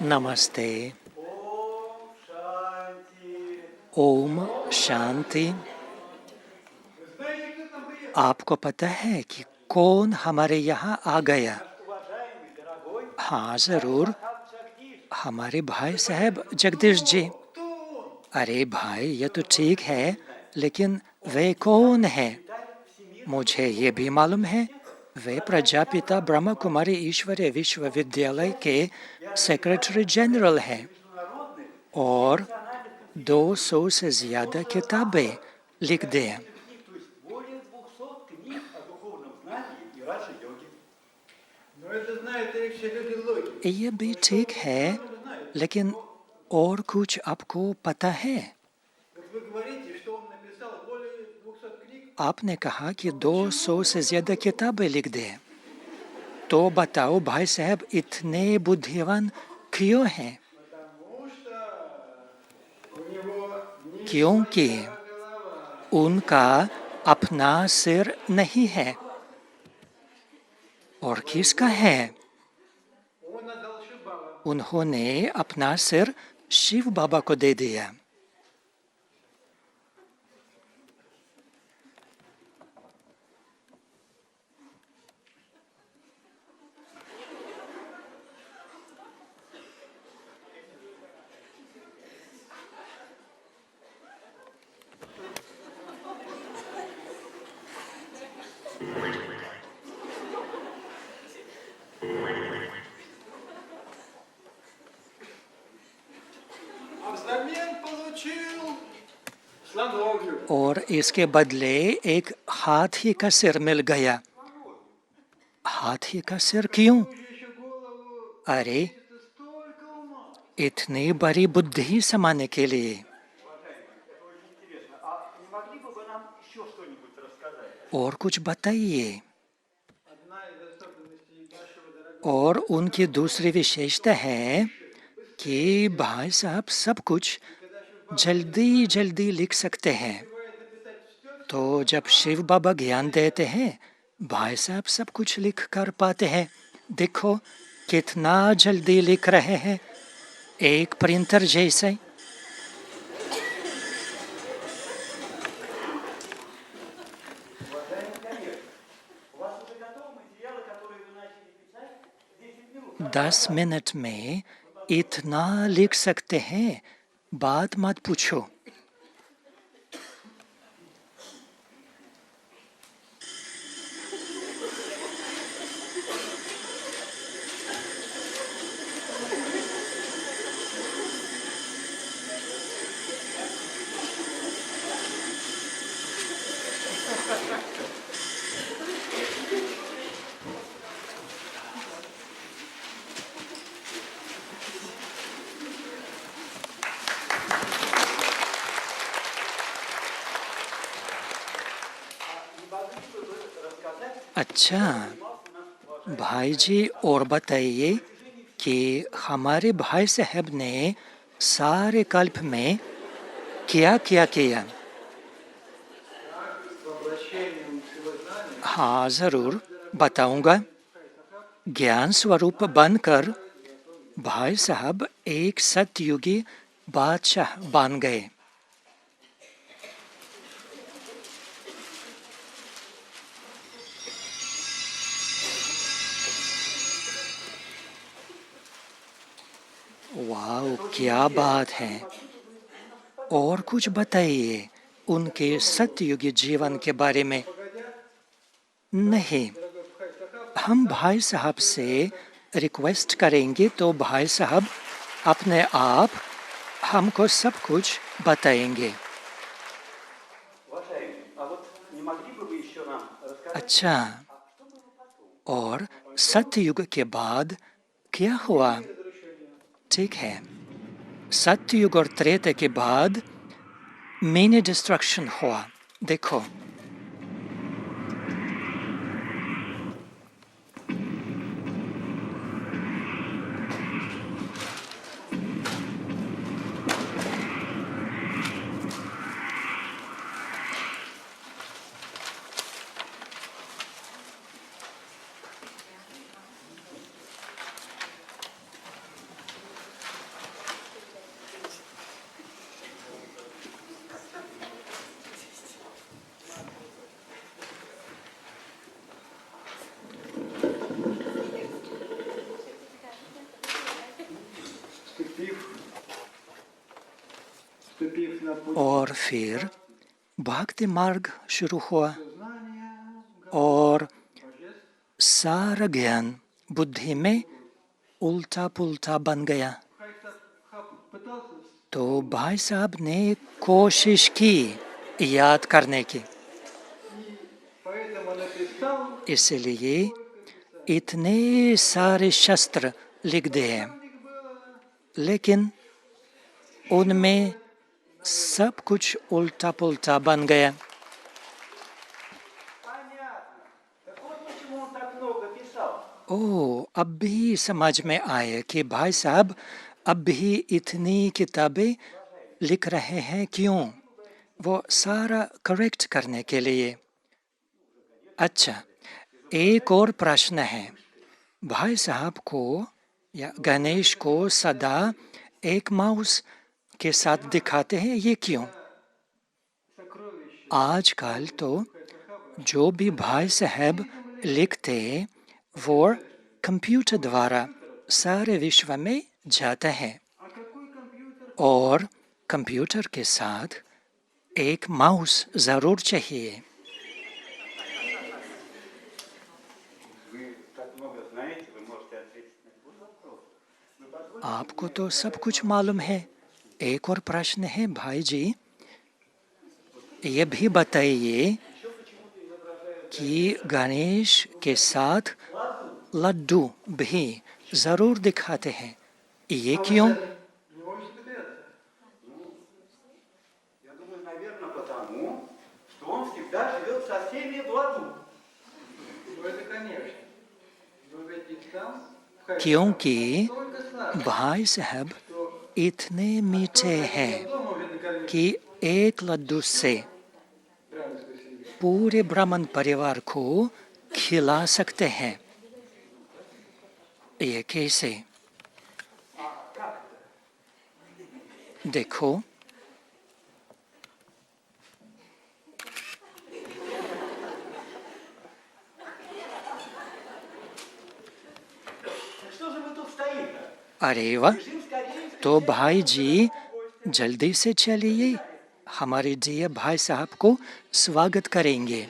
नमस्ते। ओम शांति। आपको पता है कि कौन हमारे यहाँ आ गया? हाँ जरूर, हमारे भाई साहब जगदीश जी। अरे भाई, ये तो ठीक है, लेकिन वे कौन है? मुझे ये भी मालूम है, वे प्रजापिता ब्रह्मा कुमारी ईश्वरीय विश्वविद्यालय के सेक्रेटरी जनरल हैं और 200 से ज्यादा किताबें लिख दी हैं। ये भी ठीक है, लेकिन और कुछ आपको पता है? आपने कहा कि 200 से ज्यादा किताबें लिख दी हैं, तो बताओ भाई साहब इतने बुद्धिमान क्यों हैं? क्योंकि उनका अपना सिर नहीं है। और किसका है? उन्होंने अपना सिर शिव बाबा को दे दिया। और इसके बदले एक हाथी का सिर मिल गया। हाथी का सिर क्यों? अरे, इतनी बड़ी बुद्धि समाने के लिए। और कुछ बताइए। और उनकी दूसरी विशेषता है कि भाई साहब सब कुछ जल्दी जल्दी लिख सकते हैं। तो जब शिव बाबा ज्ञान देते हैं, भाई साहब सब कुछ लिख कर पाते हैं। देखो कितना जल्दी लिख रहे हैं, एक प्रिंटर जैसे। दस मिनट में इतना लिख सकते हैं, बात मत पूछो। अच्छा भाई जी, और बताइए कि हमारे भाई साहब ने सारे कल्प में क्या क्या किया? हाँ जरूर बताऊंगा। ज्ञान स्वरूप बनकर भाई साहब एक सतयुगी बादशाह बन गए। वाह, क्या बात है। और कुछ बताइए उनके सतयुगी जीवन के बारे में। नहीं, हम भाई साहब से रिक्वेस्ट करेंगे तो भाई साहब अपने आप हमको सब कुछ बताएंगे। अच्छा, और सतयुग के बाद क्या हुआ? ठीक है, सतयुग और त्रेता के बाद मिनी डिस्ट्रक्शन हुआ। देखो, और फिर भक्ति मार्ग शुरू हुआ और सारा ज्ञान बुद्धि में उल्टा पुल्टा बन गया। तो भाई साहब ने कोशिश की याद करने की, इसलिए इतने सारे शास्त्र लिख दिए, लेकिन उनमें सब कुछ उल्टा पुल्टा बन गया। ओह, अब भी समझ में आया कि भाई साहब अब भी इतनी किताबें लिख रहे हैं क्यों? वो सारा करेक्ट करने के लिए। अच्छा, एक और प्रश्न है। भाई साहब को या गणेश को सदा एक माउस के साथ दिखाते हैं, ये क्यों? आजकल तो जो भी भाई साहब लिखते वो कंप्यूटर द्वारा सारे विश्व में जाता है और कंप्यूटर के साथ एक माउस जरूर चाहिए। आपको तो सब कुछ मालूम है। एक और प्रश्न है भाई जी, ये भी बताइए कि गणेश के साथ लड्डू भी जरूर दिखाते हैं, ये क्यों? क्योंकि भाई साहब इतने मीठे हैं कि एक लड्डू से पूरे ब्राह्मण परिवार को खिला सकते हैं। ये कैसे? देखो, अरे वाह! तो भाई जी जल्दी से चलिए, हमारे जी भाई साहब को स्वागत करेंगे।